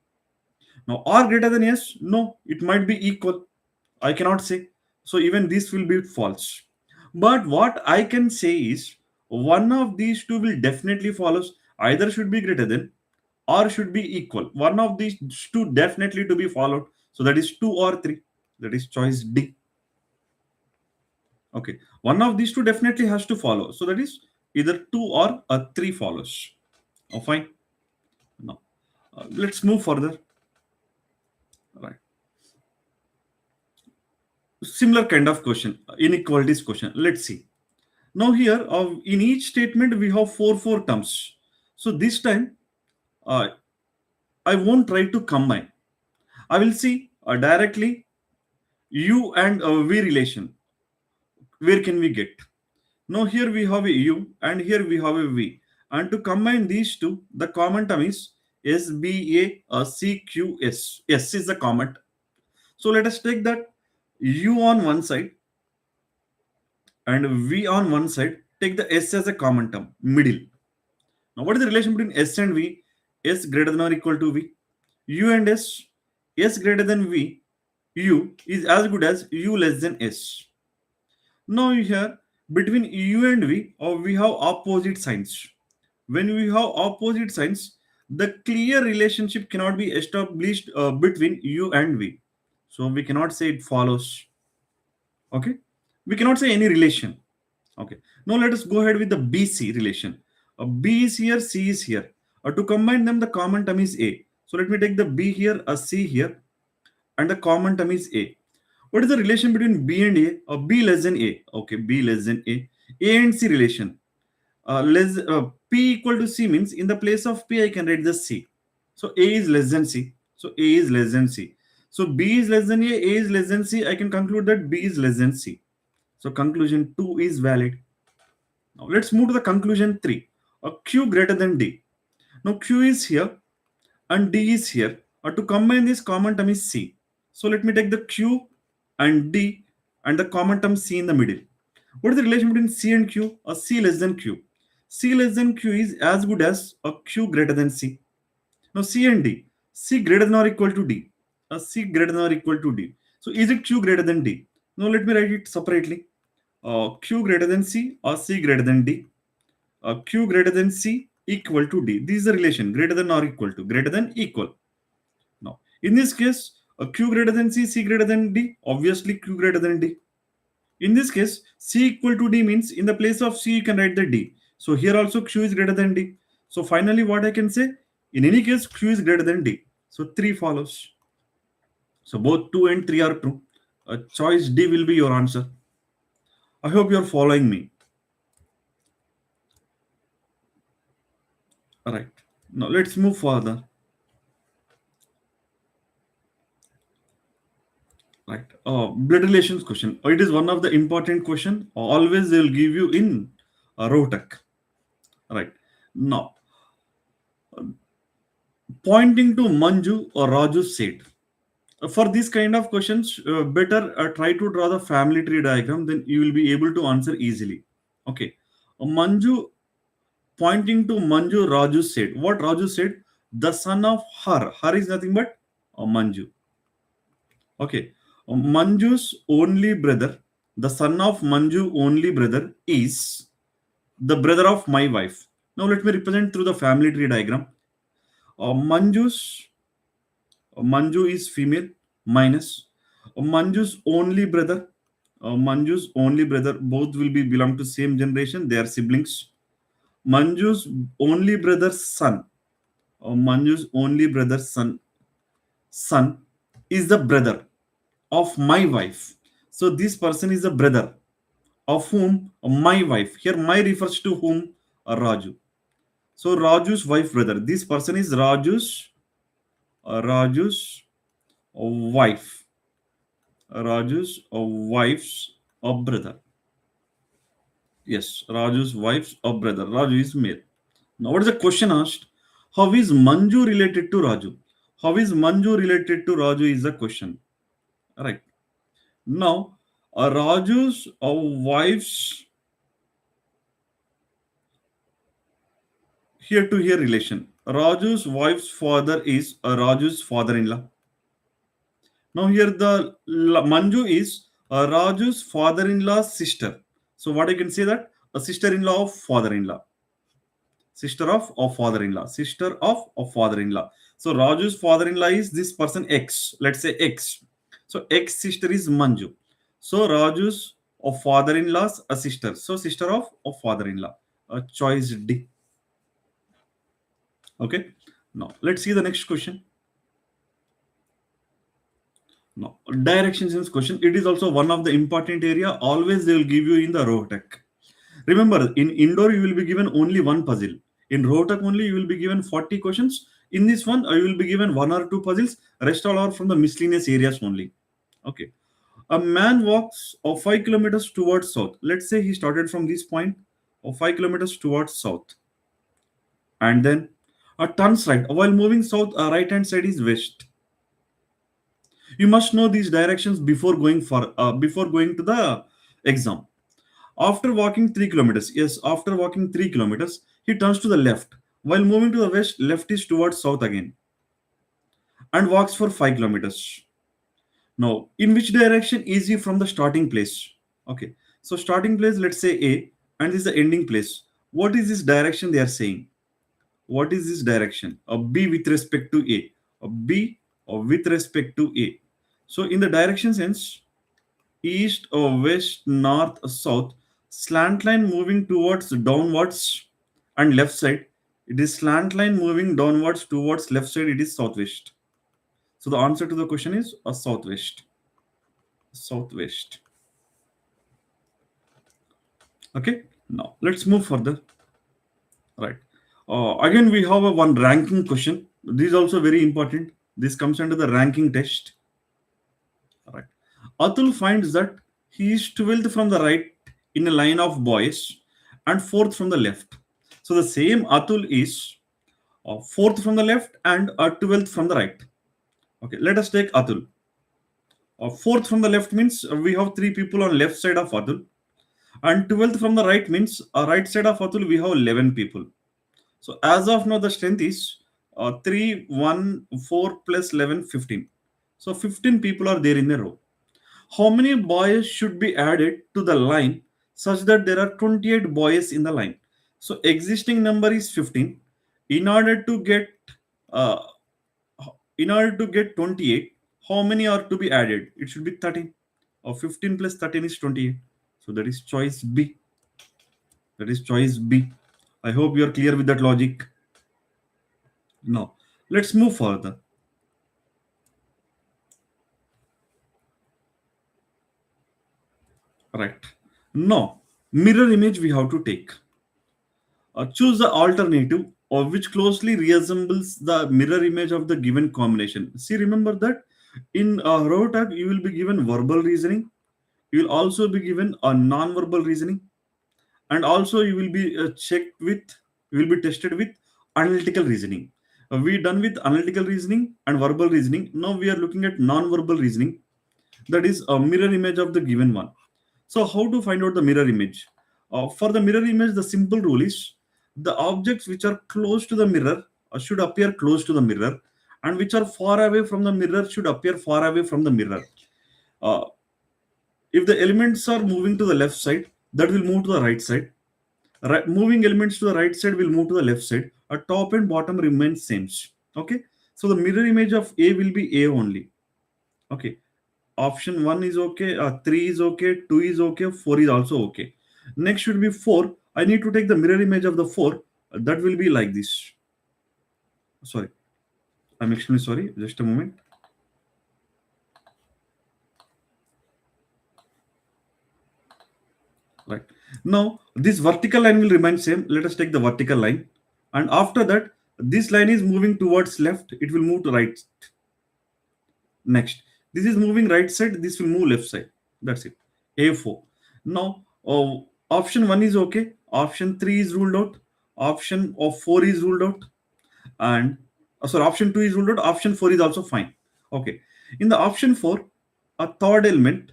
Now R greater than S, no, it might be equal. I cannot say. So even this will be false. But what I can say is one of these two will definitely follows. Either should be greater than or should be equal. One of these two definitely to be followed. So that is 2 or 3. That is choice D. Okay, one of these two definitely has to follow. So that is either 2 or 3 follows. Oh, fine. Now, let's move further. Right. Similar kind of question, inequalities question. Let's see. Now here, in each statement, we have four terms. So this time, uh, I won't try to combine. I will see directly U and V relation. Where can we get? Now here we have a U and here we have a V. And to combine these two, the common term is SBA S is the common. So let us take that U on one side and V on one side, take the S as a common term, middle. Now, what is the relation between S and V? S greater than or equal to V. U and S greater than V, U is as good as U less than S. Now, here, between U and V, we have opposite signs. When we have opposite signs, the clear relationship cannot be established between U and V. So, we cannot say it follows. Okay, we cannot say any relation. Okay, now let us go ahead with the BC relation. B is here, C is here. To combine them, the common term is A. So let me take the B here, a C here, and the common term is A. What is the relation between B and A? B less than A. Okay, B less than A. A and C relation. P equal to C means in the place of P, I can write the C. So A is less than C. So A is less than C. So B is less than A is less than C. I can conclude that B is less than C. So conclusion 2 is valid. Now let's move to the conclusion 3. Q greater than D. Now Q is here and D is here. To combine this common term is C. So let me take the Q and D and the common term C in the middle. What is the relation between C and Q? C less than Q. C less than Q is as good as a Q greater than C. Now C and D. C greater than or equal to D. C greater than or equal to D. So is it Q greater than D? Now let me write it separately. Q greater than C or C greater than D. Q greater than C equal to D. This is the relation, greater than or equal to, greater than equal. Now, in this case, Q greater than C, C greater than D, obviously Q greater than D. In this case, C equal to D means in the place of C, you can write the D. So here also Q is greater than D. So finally, what I can say, in any case, Q is greater than D. So 3 follows. So both 2 and 3 are true. Choice D will be your answer. I hope you are following me. All right. Now let's move further. Right. Blood relations question. It is one of the important question. Always they will give you in Rotak. Right. Now, pointing to Manju or Raju said. For this kind of questions, better try to draw the family tree diagram. Then you will be able to answer easily. Okay. Manju pointing to Manju, Raju said. What Raju said? The son of her. Her is nothing but Manju. Okay. Manju's only brother, the son of Manju only brother is the brother of my wife. Now let me represent through the family tree diagram. Manju is female minus Manju's only brother. Manju's only brother, both will be belong to same generation. They are siblings. Manju's only brother's son. Manju's only brother's son is the brother of my wife. So this person is the brother of whom my wife. Here my refers to whom? Raju. So Raju's wife brother. This person is Raju's wife. Raju's wife's brother. Yes, Raju's wife's brother. Raju is male. Now what is the question asked? How is Manju related to Raju? How is Manju related to Raju is the question. Right. Now, Raju's wife's here to here relation. Raju's wife's father is Raju's father-in-law. Now here the Manju is Raju's father-in-law's sister. So what I can say that a sister-in-law of father-in-law, sister of father-in-law, sister of father-in-law. So Raju's father-in-law is this person X. Let's say X. So X sister is Manju. So Raju's of father-in-law's a sister. So sister of father-in-law. Choice D. Okay. Now let's see the next question. Now directions in this question. It is also one of the important area. Always they will give you in the Rohtak. Remember, in indoor you will be given only one puzzle. In Rohtak only you will be given 40 questions. In this one, you will be given one or two puzzles. Rest all are from the miscellaneous areas only. Okay. A man walks 5 kilometers towards south. Let's say he started from this point of 5 kilometers towards south. And then turns right. While moving south, right hand side is west. You must know these directions before going to the exam. After walking 3 kilometers, yes, after walking 3 kilometers, he turns to the left. While moving to the west, left is towards south again and walks for 5 kilometers. Now, in which direction is he from the starting place? Okay, so starting place, let's say A, and this is the ending place. What is this direction they are saying? What is this direction? A B with respect to A. A B or with respect to A. So, in the direction sense, east or west, north or south, slant line moving towards downwards and left side. It is slant line moving downwards towards left side. It is southwest. So the answer to the question is a southwest. Southwest. Okay. Now let's move further. Right. Again, we have a one ranking question. This is also very important. This comes under the ranking test. Right. Atul finds that he is 12th from the right in a line of boys and 4th from the left. So the same Atul is 4th from the left and 12th from the right. Okay, let us take Atul. 4th from the left means we have 3 people on left side of Atul, and 12th from the right means right side of Atul we have 11 people. So as of now, the strength is 3, 1, 4 plus 11, 15. So 15 people are there in a row. How many boys should be added to the line such that there are 28 boys in the line? So existing number is 15. In order to get uh, in order to get 28, how many are to be added? It should be 13. Or 15 plus 13 is 28. So that is choice B. That is choice B. I hope you are clear with that logic. Now, let's move further. Right. Now, mirror image we have to take. Choose the alternative or which closely resembles the mirror image of the given combination. See, remember that in ROTAG, you will be given verbal reasoning. You will also be given a non-verbal reasoning, and also you will be checked with, you will be tested with analytical reasoning. We done with analytical reasoning and verbal reasoning. Now we are looking at non-verbal reasoning, that is a mirror image of the given one. So how to find out the mirror image? For the mirror image, the simple rule is the objects which are close to the mirror should appear close to the mirror, and which are far away from the mirror should appear far away from the mirror. uh, if the elements are moving to the left side, that will move to the right side. Right, moving elements to the right side will move to the left side. A top and bottom remains same. Okay, so the mirror image of A will be A only. Okay, option 1 is okay, 3 is okay, 2 is okay, 4 is also okay. Next should be 4. I need to take the mirror image of the 4. That will be like this. Sorry, I'm extremely sorry. Just a moment. Right. Now, this vertical line will remain same. Let us take the vertical line. And after that, this line is moving towards left. It will move to right. Next, this is moving right side. This will move left side. That's it. A4. Now, option 1 is okay. Option 3 is ruled out. Option of 4 is ruled out. And sorry, option 2 is ruled out. Option 4 is also fine. Okay. In the option 4, a third element.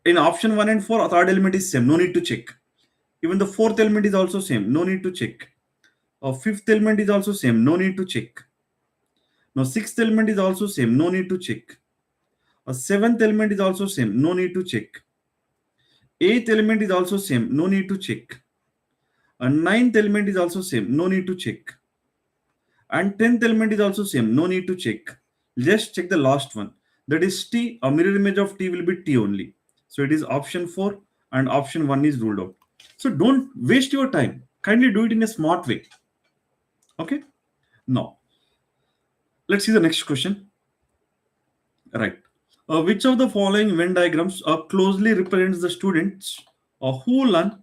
In option 1 and 4, a third element is same. No need to check. Even the fourth element is also same. No need to check. A fifth element is also same. No need to check. Now, sixth element is also same. No need to check. A seventh element is also same. No need to check. Eighth element is also same. No need to check. A ninth element is also same. No need to check. And tenth element is also same. No need to check. Just check the last one. That is T. A mirror image of T will be T only. So it is option 4 and option 1 is ruled out. So don't waste your time. Kindly do it in a smart way. Okay. Now, let's see the next question. Right. Which of the following Venn diagrams closely represents the students who learn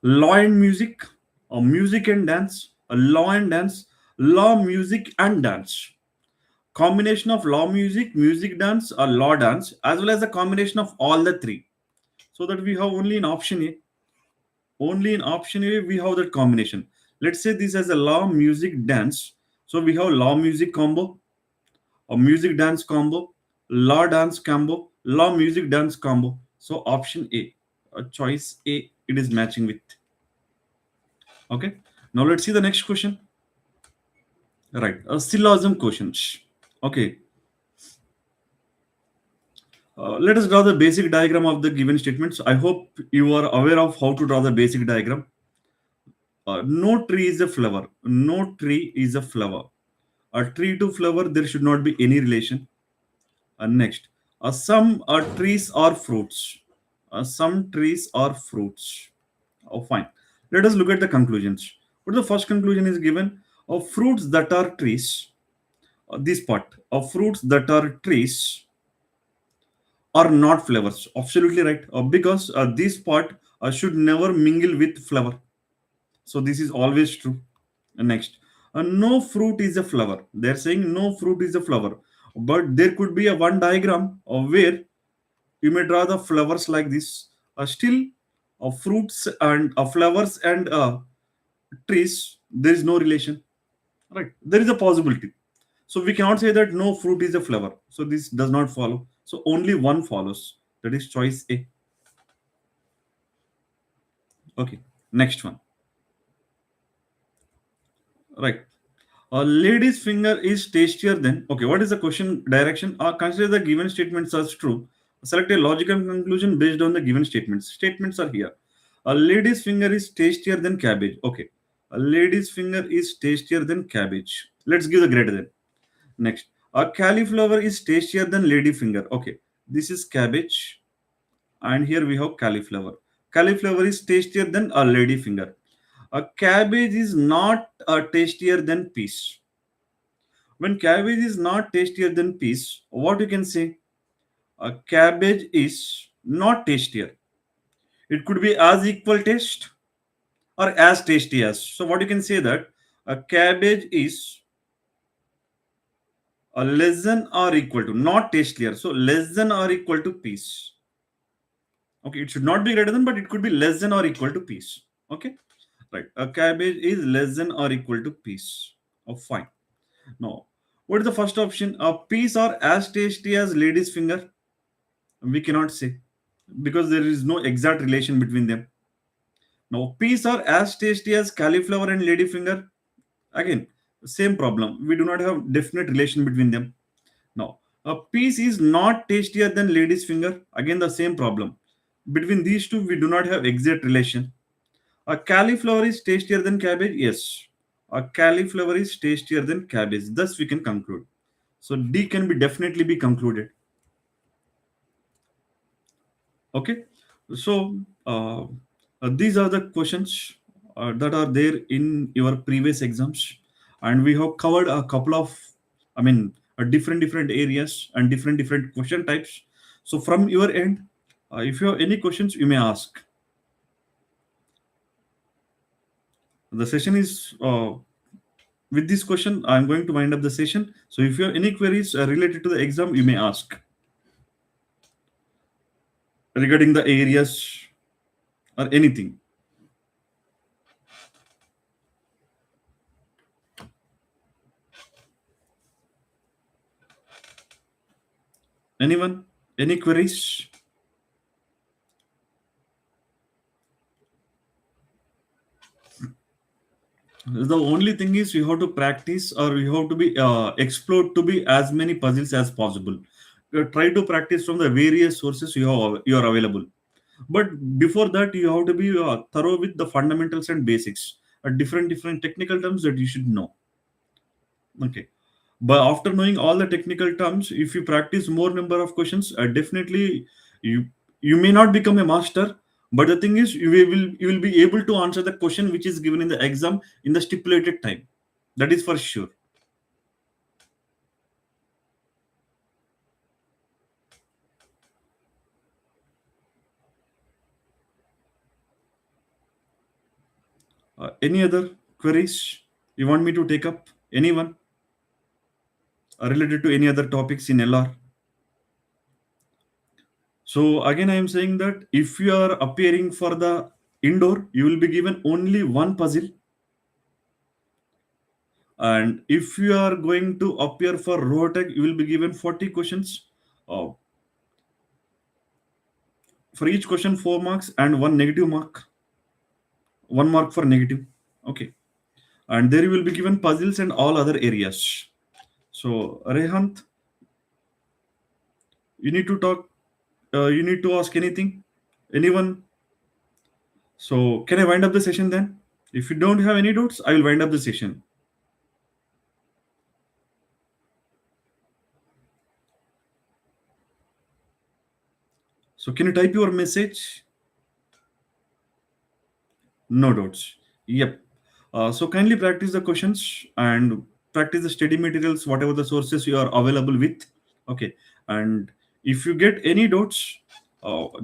law and music, music and dance, law and dance, law, music, and dance? Combination of law, music, music, dance, or law, dance, as well as the combination of all the three. So that we have only in option A. Only in option A we have that combination. Let's say this as a law, music, dance. So we have law, music combo, a music dance combo, law dance combo, law music dance combo. So option A, choice A, it is matching with. Okay. Now let's see the next question. Right. Syllogism questions. Okay. Let us draw the basic diagram of the given statements. I hope you are aware of how to draw the basic diagram. No tree is a flower. No tree is a flower. A tree to flower, there should not be any relation. Next, some trees are fruits. Some trees are fruits. Oh, fine. Let us look at the conclusions. What the first conclusion is given? Of fruits that are trees. This part of fruits that are trees are not flowers. Absolutely right. Because this part should never mingle with flower. So this is always true. Next, no fruit is a flower. They're saying no fruit is a flower, but there could be a one diagram of where you may draw the flowers like this. Still, fruits and flowers and trees, there is no relation. Right? There is a possibility. So we cannot say that no fruit is a flower. So this does not follow. So only one follows. That is choice A. Okay. Next one. Right. A lady's finger is tastier than. Okay, what is the question direction? Consider the given statements as true. Select a logical conclusion based on the given statements. Statements are here. A lady's finger is tastier than cabbage. Okay. A lady's finger is tastier than cabbage. Let's give the greater than. Next. A cauliflower is tastier than lady finger. Okay. This is cabbage. And here we have cauliflower. Cauliflower is tastier than a lady finger. A cabbage is not tastier than peas. When cabbage is not tastier than peas, what you can say? A cabbage is not tastier. It could be as equal taste or as tasty as. So what you can say that a cabbage is a less than or equal to, not tastier. So less than or equal to peas. Okay, it should not be greater than, but it could be less than or equal to peas. Okay, right. A cabbage is less than or equal to peas. Oh, fine. Now, what is the first option? Peas are as tasty as lady's finger. We cannot say because there is no exact relation between them. Now, peas are as tasty as cauliflower and ladyfinger. Again, same problem. We do not have definite relation between them. Now, a peas is not tastier than lady's finger. Again, the same problem. Between these two, we do not have exact relation. A cauliflower is tastier than cabbage. Yes, a cauliflower is tastier than cabbage. Thus, we can conclude. So D can be definitely be concluded. Okay, so these are the questions that are there in your previous exams, and we have covered a couple of, I mean, different areas and different question types. So from your end, if you have any questions, you may ask. The session is with this question. I'm going to wind up the session. So if you have any queries related to the exam, you may ask regarding the areas or anything. Anyone? Any queries? The only thing is you have to practice or you have to be explored to be as many puzzles as possible. Try to practice from the various sources you are available. But before that, you have to be thorough with the fundamentals and basics. Different technical terms that you should know. Okay. But after knowing all the technical terms, if you practice more number of questions, definitely you you may not become a master. But the thing is, you will be able to answer the question which is given in the exam in the stipulated time. That is for sure. Any other queries you want me to take up? Anyone related to any other topics in LR? So again, I am saying that if you are appearing for the indoor, you will be given only one puzzle. And if you are going to appear for Rohtech, you will be given 40 questions. Uh, For each question, 4 marks and one negative mark, 1 mark for negative. Okay. And there you will be given puzzles and all other areas. So, Rehant, you need to talk, you need to ask anything, anyone. So, can I wind up the session then? If you don't have any doubts, I will wind up the session. So, can you type your message? No doubts. Yep. So, kindly practice the questions and practice the study materials, whatever the sources you are available with. Okay. And if you get any doubts,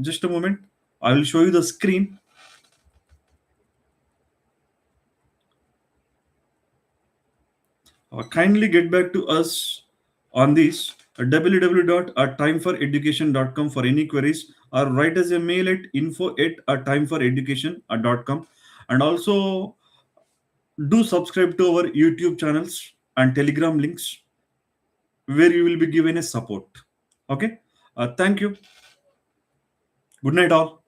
just a moment. I will show you the screen. Kindly get back to us on this www.timeforeducation.com for any queries, or write us a mail at info@timeforeducation.com. And also do subscribe to our YouTube channels and Telegram links, where you will be given a support. Okay. Thank you. Good night all.